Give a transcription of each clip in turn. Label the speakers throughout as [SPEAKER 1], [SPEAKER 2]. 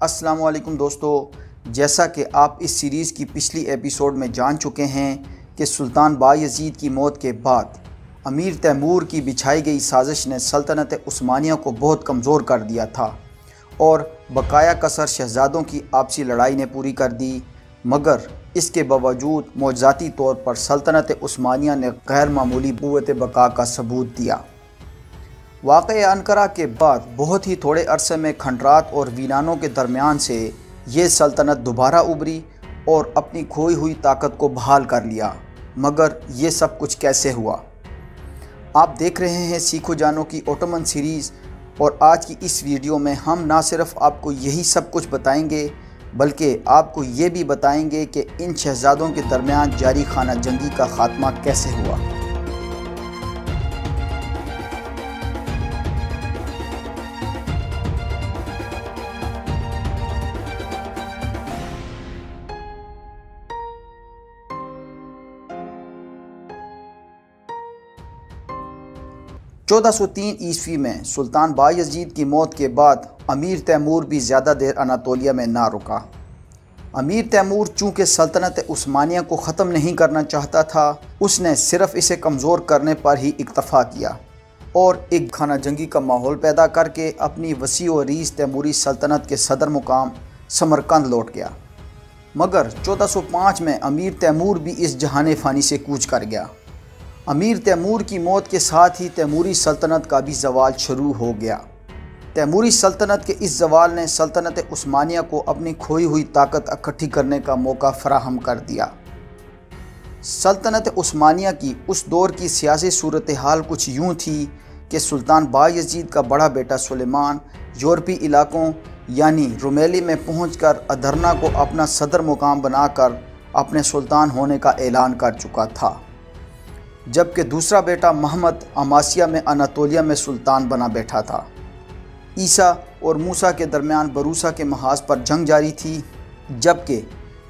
[SPEAKER 1] السلام علیکم دوستو، جیسا کہ آپ اس سیریز کی پچھلی ایپیسوڈ میں جان چکے ہیں کہ سلطان بایزید کی موت کے بعد امیر تیمور کی بچھائی گئی سازش نے سلطنت عثمانیہ کو بہت کمزور کر دیا تھا اور بقایا کثر شہزادوں کی آپسی لڑائی نے پوری کر دی، مگر اس کے باوجود معجزاتی طور پر سلطنت عثمانیہ نے غیر معمولی قوت بقا کا ثبوت دیا۔ واقعہ انقرہ کے بعد بہت ہی تھوڑے عرصے میں کھنڈرات اور ویرانوں کے درمیان سے یہ سلطنت دوبارہ ابھری اور اپنی کھوئی ہوئی طاقت کو بحال کر لیا۔ مگر یہ سب کچھ کیسے ہوا؟ آپ دیکھ رہے ہیں سیکھو جانو کی اوٹومن سیریز، اور آج کی اس ویڈیو میں ہم نہ صرف آپ کو یہی سب کچھ بتائیں گے بلکہ آپ کو یہ بھی بتائیں گے کہ ان شہزادوں کے درمیان جاری خانہ جنگی کا خاتمہ کیسے ہوا۔ 1403 عیسوی میں سلطان بایزید کی موت کے بعد امیر تیمور بھی زیادہ دیر اناطولیہ میں نہ رکا۔ امیر تیمور چونکہ سلطنت عثمانیہ کو ختم نہیں کرنا چاہتا تھا، اس نے صرف اسے کمزور کرنے پر ہی اکتفا کیا اور ایک خانہ جنگی کا ماحول پیدا کر کے اپنی وسیع و عریض تیموری سلطنت کے صدر مقام سمرقند لوٹ گیا۔ مگر 1405 میں امیر تیمور بھی اس جہان فانی سے کوچ کر گیا۔ امیر تیمور کی موت کے ساتھ ہی تیموری سلطنت کا بھی زوال شروع ہو گیا۔ تیموری سلطنت کے اس زوال نے سلطنت عثمانیہ کو اپنی کھوئی ہوئی طاقت اکٹھی کرنے کا موقع فراہم کر دیا۔ سلطنت عثمانیہ کی اس دور کی سیاسی صورتحال کچھ یوں تھی کہ سلطان بایزید کا بڑا بیٹا سلیمان یورپی علاقوں یعنی رومیلی میں پہنچ کر ادرنا کو اپنا صدر مقام بنا کر اپنے سلطان ہونے کا اعلان کر چکا تھا، جبکہ دوسرا بیٹا محمد عماسیہ میں اناطولیہ میں سلطان بنا بیٹھا تھا۔ عیسیٰ اور موسیٰ کے درمیان بروسا کے محاذ پر جنگ جاری تھی، جبکہ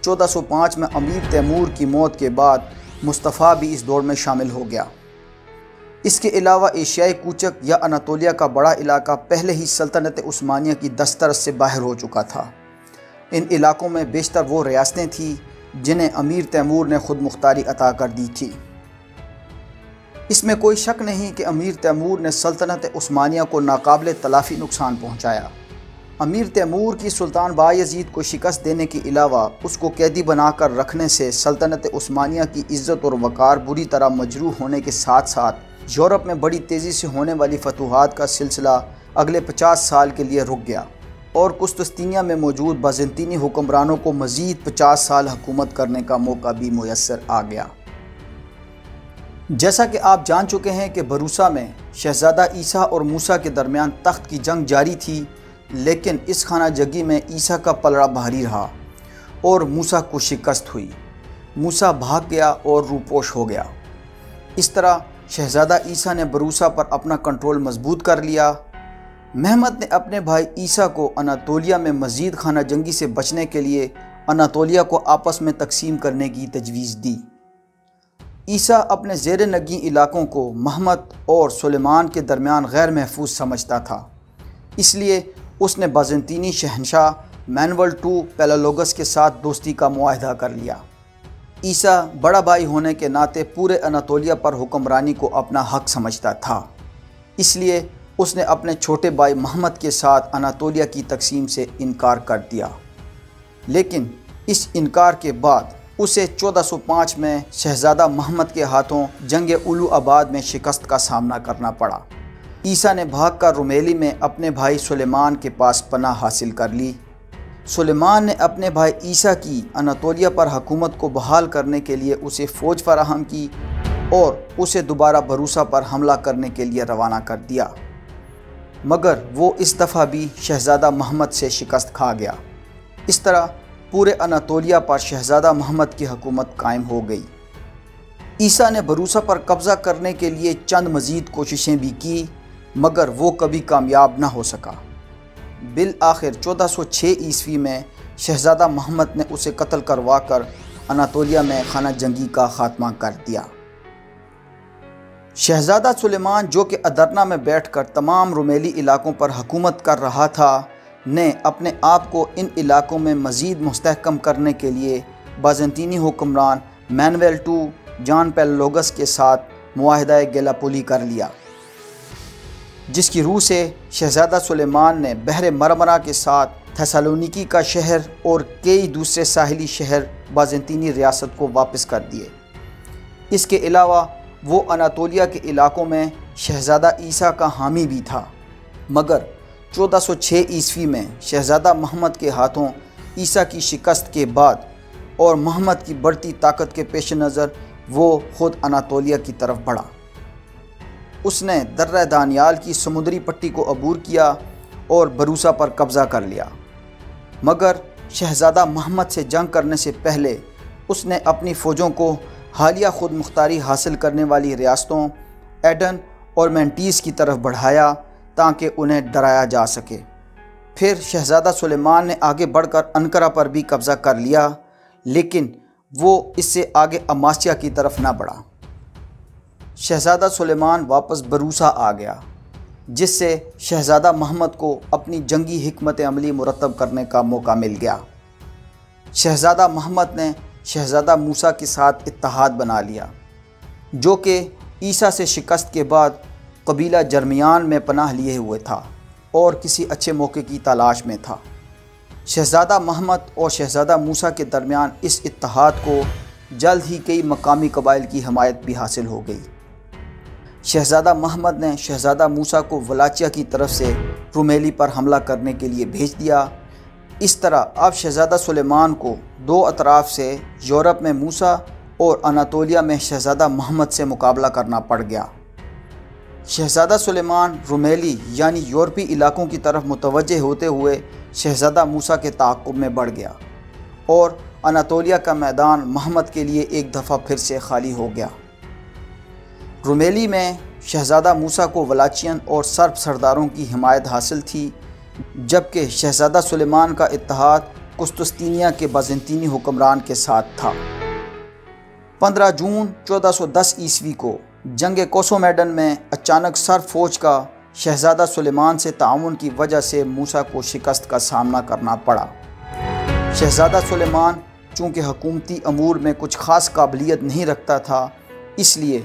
[SPEAKER 1] 1405 میں امیر تیمور کی موت کے بعد مصطفیٰ بھی اس دوڑ میں شامل ہو گیا۔ اس کے علاوہ ایشیائی کوچک یا اناطولیہ کا بڑا علاقہ پہلے ہی سلطنت عثمانیہ کی دسترس سے باہر ہو چکا تھا۔ ان علاقوں میں بیشتر وہ ریاستیں تھیں جنہیں امیر تیمور نے خود مختاری عطا کر دی تھی۔ اس میں کوئی شک نہیں کہ امیر تیمور نے سلطنت عثمانیہ کو ناقابل تلافی نقصان پہنچایا۔ امیر تیمور کی سلطان بایزید کو شکست دینے کے علاوہ اس کو قیدی بنا کر رکھنے سے سلطنت عثمانیہ کی عزت اور وقار بری طرح مجروح ہونے کے ساتھ ساتھ یورپ میں بڑی تیزی سے ہونے والی فتوحات کا سلسلہ اگلے 50 سال کے لیے رک گیا اور قسطنطنیہ میں موجود بازنطینی حکمرانوں کو مزید 50 سال حکومت کرنے کا موقع بھی میسر آ گیا۔ جیسا کہ آپ جان چکے ہیں کہ بروسا میں شہزادہ عیسیٰ اور موسیٰ کے درمیان تخت کی جنگ جاری تھی، لیکن اس خانہ جنگی میں عیسیٰ کا پلڑا بھاری رہا اور موسیٰ کو شکست ہوئی۔ موسیٰ بھاگ گیا اور روپوش ہو گیا۔ اس طرح شہزادہ عیسیٰ نے بروسا پر اپنا کنٹرول مضبوط کر لیا۔ محمد نے اپنے بھائی عیسیٰ کو اناطولیہ میں مزید خانہ جنگی سے بچنے کے لیے اناطولیہ کو آپس میں تقسیم کرنے کی تجویز دی۔ عیسیٰ اپنے زیر نگین علاقوں کو محمد اور سلیمان کے درمیان غیر محفوظ سمجھتا تھا، اس لیے اس نے بازنطینی شہنشاہ مینول II پیلاوگس کے ساتھ دوستی کا معاہدہ کر لیا۔ عیسیٰ بڑا بھائی ہونے کے ناطے پورے اناطولیہ پر حکمرانی کو اپنا حق سمجھتا تھا، اس لیے اس نے اپنے چھوٹے بھائی محمد کے ساتھ اناطولیہ کی تقسیم سے انکار کر دیا۔ لیکن اس انکار کے بعد اسے 1405 میں شہزادہ محمد کے ہاتھوں جنگ اولو آباد میں شکست کا سامنا کرنا پڑا۔ عیسیٰ نے بھاگ کر رومیلی میں اپنے بھائی سلیمان کے پاس پناہ حاصل کر لی۔ سلیمان نے اپنے بھائی عیسیٰ کی اناطولیہ پر حکومت کو بحال کرنے کے لیے اسے فوج فراہم کی اور اسے دوبارہ بروسا پر حملہ کرنے کے لیے روانہ کر دیا، مگر وہ اس دفعہ بھی شہزادہ محمد سے شکست کھا گیا۔ اس طرح پورے اناطولیہ پر شہزادہ محمد کی حکومت قائم ہو گئی۔ عیسیٰ نے بروسا پر قبضہ کرنے کے لیے چند مزید کوششیں بھی کی، مگر وہ کبھی کامیاب نہ ہو سکا۔ بالآخر 1406 عیسوی میں شہزادہ محمد نے اسے قتل کروا کر اناطولیہ میں خانہ جنگی کا خاتمہ کر دیا۔ شہزادہ سلیمان جو کہ ادرنا میں بیٹھ کر تمام رومیلی علاقوں پر حکومت کر رہا تھا، نے اپنے آپ کو ان علاقوں میں مزید مستحکم کرنے کے لیے بازنطینی حکمران مینویل جان پیلوگس کے ساتھ معاہدہ گیلاپولی کر لیا، جس کی روح سے شہزادہ سلیمان نے بحر مرمرا کے ساتھ تھیسالونیکی کا شہر اور کئی دوسرے ساحلی شہر بازنطینی ریاست کو واپس کر دیے۔ اس کے علاوہ وہ اناطولیہ کے علاقوں میں شہزادہ عیسیٰ کا حامی بھی تھا، مگر 1406 عیسوی میں شہزادہ محمد کے ہاتھوں عیسیٰ کی شکست کے بعد اور محمد کی بڑھتی طاقت کے پیش نظر وہ خود اناطولیہ کی طرف بڑھا۔ اس نے درہ دانیال کی سمندری پٹی کو عبور کیا اور بروسا پر قبضہ کر لیا، مگر شہزادہ محمد سے جنگ کرنے سے پہلے اس نے اپنی فوجوں کو حالیہ خود مختاری حاصل کرنے والی ریاستوں ایڈن اور مینٹیس کی طرف بڑھایا تاکہ انہیں ڈرایا جا سکے۔ پھر شہزادہ سلیمان نے آگے بڑھ کر انقرہ پر بھی قبضہ کر لیا، لیکن وہ اس سے آگے اماسیا کی طرف نہ بڑھا۔ شہزادہ سلیمان واپس بروسا آ گیا، جس سے شہزادہ محمد کو اپنی جنگی حکمت عملی مرتب کرنے کا موقع مل گیا۔ شہزادہ محمد نے شہزادہ موسیٰ کے ساتھ اتحاد بنا لیا، جو کہ عیسیٰ سے شکست کے بعد قبیلہ جرمیان میں پناہ لیے ہوئے تھا اور کسی اچھے موقع کی تلاش میں تھا۔ شہزادہ محمد اور شہزادہ موسیٰ کے درمیان اس اتحاد کو جلد ہی کئی مقامی قبائل کی حمایت بھی حاصل ہو گئی۔ شہزادہ محمد نے شہزادہ موسیٰ کو ولاچیا کی طرف سے رومیلی پر حملہ کرنے کے لیے بھیج دیا۔ اس طرح اب شہزادہ سلیمان کو دو اطراف سے یورپ میں موسیٰ اور اناطولیہ میں شہزادہ محمد سے مقابلہ کرنا پڑ گیا۔ شہزادہ سلیمان رومیلی یعنی یورپی علاقوں کی طرف متوجہ ہوتے ہوئے شہزادہ موسیٰ کے تعاقب میں بڑھ گیا اور اناطولیہ کا میدان محمد کے لیے ایک دفعہ پھر سے خالی ہو گیا۔ رومیلی میں شہزادہ موسیٰ کو ولاچین اور سرب سرداروں کی حمایت حاصل تھی، جبکہ شہزادہ سلیمان کا اتحاد قسطنطنیہ کے بازنطینی حکمران کے ساتھ تھا۔ 15 جون 1410 عیسوی کو جنگ کوسومیڈن میں اچانک سرب فوج کا شہزادہ سلیمان سے تعاون کی وجہ سے موسیٰ کو شکست کا سامنا کرنا پڑا۔ شہزادہ سلیمان چونکہ حکومتی امور میں کچھ خاص قابلیت نہیں رکھتا تھا، اس لیے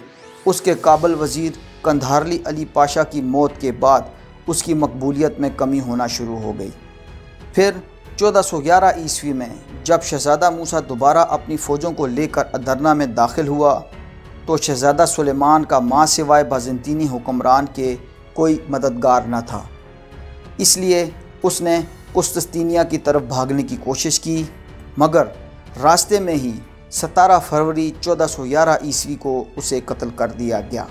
[SPEAKER 1] اس کے قابل وزیر قندھارلی علی پاشا کی موت کے بعد اس کی مقبولیت میں کمی ہونا شروع ہو گئی۔ پھر 1411 عیسوی میں جب شہزادہ موسیٰ دوبارہ اپنی فوجوں کو لے کر ادرنا میں داخل ہوا تو شہزادہ سلیمان کا ماں سوائے بازنطینی حکمران کے کوئی مددگار نہ تھا، اس لیے اس نے قسطنطنیہ کی طرف بھاگنے کی کوشش کی، مگر راستے میں ہی 17 فروری 1411 عیسوی کو اسے قتل کر دیا گیا۔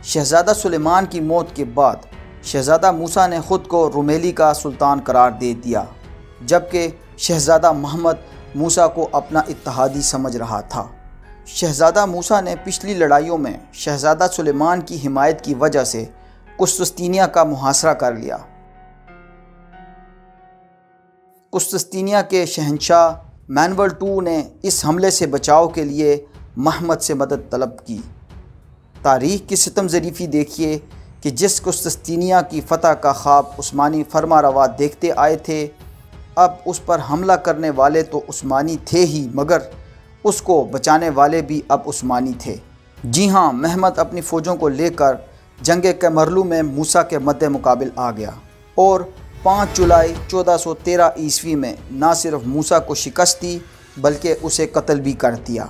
[SPEAKER 1] شہزادہ سلیمان کی موت کے بعد شہزادہ موسیٰ نے خود کو رومیلی کا سلطان قرار دے دیا، جبکہ شہزادہ محمد موسیٰ کو اپنا اتحادی سمجھ رہا تھا۔ شہزادہ موسیٰ نے پچھلی لڑائیوں میں شہزادہ سلیمان کی حمایت کی وجہ سے قسطنطنیہ کا محاصرہ کر لیا۔ قسطنطنیہ کے شہنشاہ مینویل نے اس حملے سے بچاؤ کے لیے محمد سے مدد طلب کی۔ تاریخ کی ستم ظریفی دیکھیے کہ جس قسطنطنیہ کی فتح کا خواب عثمانی فرما روا دیکھتے آئے تھے، اب اس پر حملہ کرنے والے تو عثمانی تھے ہی، مگر اس کو بچانے والے بھی اب عثمانی تھے۔ جی ہاں، محمد اپنی فوجوں کو لے کر جنگ کیمرلو میں موسیٰ کے مد مقابل آ گیا اور 5 جولائی 1413 عیسوی میں نہ صرف موسیٰ کو شکست دی بلکہ اسے قتل بھی کر دیا۔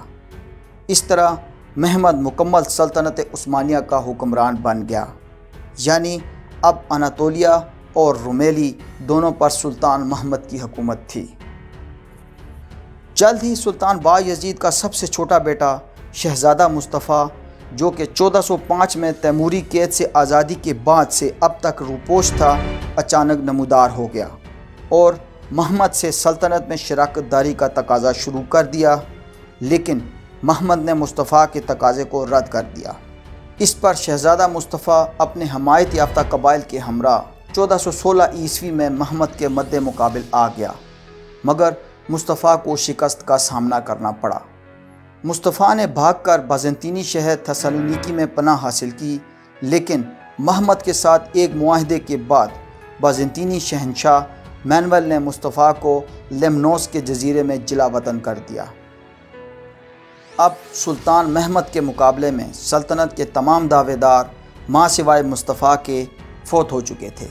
[SPEAKER 1] اس طرح محمد مکمل سلطنت عثمانیہ کا حکمران بن گیا، یعنی اب اناطولیہ اور رومیلی دونوں پر سلطان محمد کی حکومت تھی۔ جلد ہی سلطان بایزید کا سب سے چھوٹا بیٹا شہزادہ مصطفیٰ، جو کہ 1405 میں تیموری قید سے آزادی کے بعد سے اب تک روپوش تھا، اچانک نمودار ہو گیا اور محمد سے سلطنت میں شراکت داری کا تقاضا شروع کر دیا، لیکن محمد نے مصطفیٰ کے تقاضے کو رد کر دیا۔ اس پر شہزادہ مصطفیٰ اپنے حمایت یافتہ قبائل کے ہمراہ 1416 عیسوی میں محمد کے مد مقابل آ گیا، مگر مصطفیٰ کو شکست کا سامنا کرنا پڑا۔ مصطفیٰ نے بھاگ کر بازنطینی شہر تھیسالونیکی میں پناہ حاصل کی، لیکن محمد کے ساتھ ایک معاہدے کے بعد بازنطینی شہنشاہ مینول نے مصطفیٰ کو لیمنوس کے جزیرے میں جلا وطن کر دیا۔ اب سلطان محمد کے مقابلے میں سلطنت کے تمام دعوے دار ماں سوائے مصطفیٰ کے فوت ہو چکے تھے۔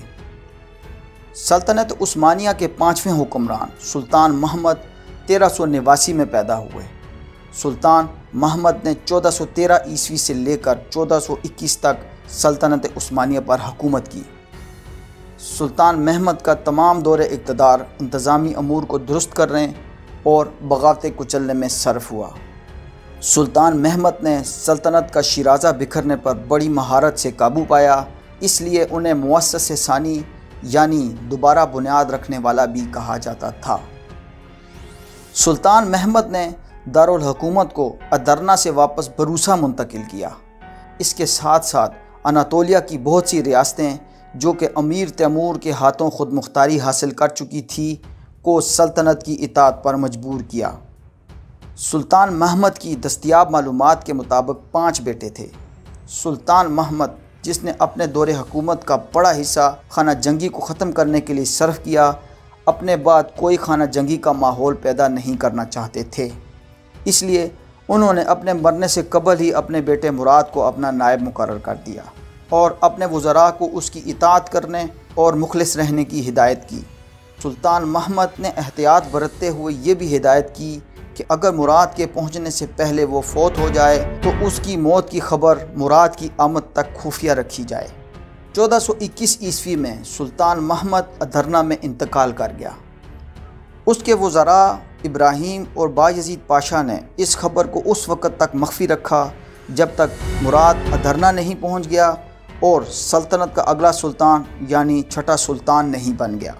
[SPEAKER 1] سلطنت عثمانیہ کے 5ویں حکمران سلطان محمد 1389 میں پیدا ہوئے۔ سلطان محمد نے 1413 عیسوی سے لے کر 1421 تک سلطنت عثمانیہ پر حکومت کی۔ سلطان محمد کا تمام دور اقتدار انتظامی امور کو درست کرنے اور بغاوتیں کچلنے میں صرف ہوا۔ سلطان محمد نے سلطنت کا شیرازہ بکھرنے پر بڑی مہارت سے قابو پایا، اس لیے انہیں مؤسس ثانی یعنی دوبارہ بنیاد رکھنے والا بھی کہا جاتا تھا۔ سلطان محمد نے دارالحکومت کو ادرنا سے واپس بروسا منتقل کیا۔ اس کے ساتھ ساتھ اناطولیہ کی بہت سی ریاستیں جو کہ امیر تیمور کے ہاتھوں خود مختاری حاصل کر چکی تھی کو سلطنت کی اطاعت پر مجبور کیا۔ سلطان محمد کی دستیاب معلومات کے مطابق 5 بیٹے تھے۔ سلطان محمد جس نے اپنے دور حکومت کا بڑا حصہ خانہ جنگی کو ختم کرنے کے لیے صرف کیا، اپنے بعد کوئی خانہ جنگی کا ماحول پیدا نہیں کرنا چاہتے تھے، اس لیے انہوں نے اپنے مرنے سے قبل ہی اپنے بیٹے مراد کو اپنا نائب مقرر کر دیا اور اپنے وزراء کو اس کی اطاعت کرنے اور مخلص رہنے کی ہدایت کی۔ سلطان محمد نے احتیاط برتتے ہوئے یہ بھی ہدایت کی کہ اگر مراد کے پہنچنے سے پہلے وہ فوت ہو جائے تو اس کی موت کی خبر مراد کی آمد تک خفیہ رکھی جائے۔ 1421 عیسوی میں سلطان محمد ادرنا میں انتقال کر گیا۔ اس کے وزراء ابراہیم اور بایزید پاشا نے اس خبر کو اس وقت تک مخفی رکھا جب تک مراد ادرنا نہیں پہنچ گیا اور سلطنت کا اگلا سلطان یعنی چھٹا سلطان نہیں بن گیا۔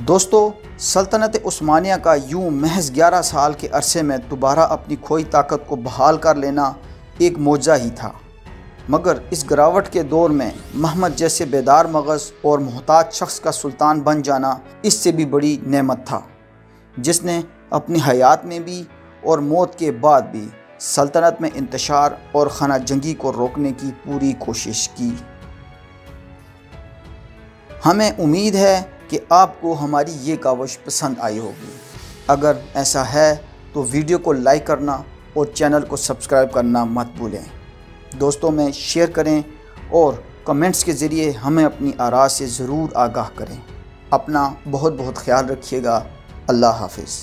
[SPEAKER 1] دوستو، سلطنت عثمانیہ کا یوں محض 11 سال کے عرصے میں دوبارہ اپنی کھوئی طاقت کو بحال کر لینا ایک معجزہ ہی تھا، مگر اس گراوٹ کے دور میں محمد جیسے بیدار مغز اور محتاط شخص کا سلطان بن جانا اس سے بھی بڑی نعمت تھا، جس نے اپنی حیات میں بھی اور موت کے بعد بھی سلطنت میں انتشار اور خانہ جنگی کو روکنے کی پوری کوشش کی۔ ہمیں امید ہے کہ آپ کو ہماری یہ کاوش پسند آئی ہوگی۔ اگر ایسا ہے تو ویڈیو کو لائک کرنا اور چینل کو سبسکرائب کرنا مت بھولیں۔ دوستوں میں شیئر کریں اور کمنٹس کے ذریعے ہمیں اپنی آراء سے ضرور آگاہ کریں۔ اپنا بہت بہت خیال رکھیے گا۔ اللہ حافظ۔